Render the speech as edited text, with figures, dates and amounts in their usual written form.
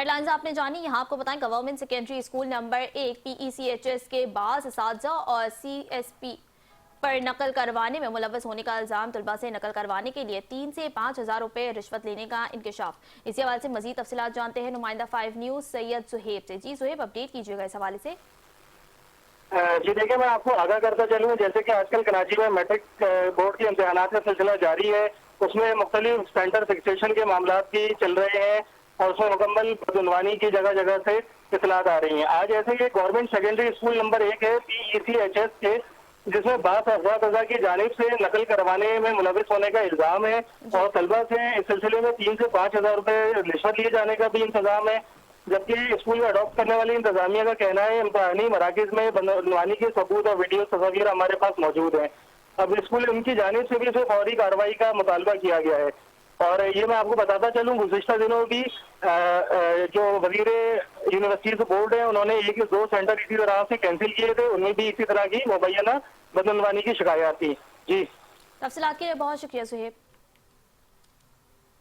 Headlines आपने जानी। यहाँ आपको बताएं, government secondary school number 1 PECHS के बाज़ असातिज़ा और CSP पर नकल करवाने में मुलव्वस होने का इल्जाम। तलबा से नकल करवाने के लिए 3 से 5 हज़ार रुपए रिश्वत लेने का इंकशाफ। इसी हवाले से मजीद तफसीलात जानते हैं नुमाइंदा 5 न्यूज़ सैयद सुहेब से। जी सुहेब, अपडेट कीजिएगा इस हवाले से। जी देखिए, मैं आपको आगाह करता चलूँ, जैसे कि आजकल कराची में मैट्रिक बोर्ड के इम्तिहानात का सिलसिला जारी है। उसमें मुख्तलिफ सेंटर फिक्सेशन के मामला भी चल रहे हैं और उसमें मुकम्मल बदनवानी की जगह जगह से इतलात आ रही हैं। आज ऐसे कि गवर्नमेंट सेकेंडरी स्कूल नंबर 1 है PECHS के, जिसमें बास अफराद की जानिब से नकल करवाने में मुलविस होने का इल्जाम है और तलबा से इस सिलसिले में 3 से 5 हज़ार रुपए रिश्वत लिए जाने का भी इंतजाम है। जबकि स्कूल में अडॉप्ट करने वाली इंतजामिया का कहना है इम्तिहानी मराकज में बदनवानी के सबूत और वीडियो तस्वीर हमारे पास मौजूद हैं। अब स्कूल उनकी जानिब से भी इसे फौरी कार्रवाई का मुतालबा किया गया है। और ये मैं आपको बताता चलूँ, गुज़िश्ता दिनों भी जो वज़ीर यूनिवर्सिटीज़ बोर्ड है, उन्होंने 1-2 सेंटर इसी तरह से कैंसिल किए थे, उनमें भी इसी तरह की मुबैना बदनवानी की शिकायत थी। जी, तफसीलात के लिए बहुत शुक्रिया सुहेब।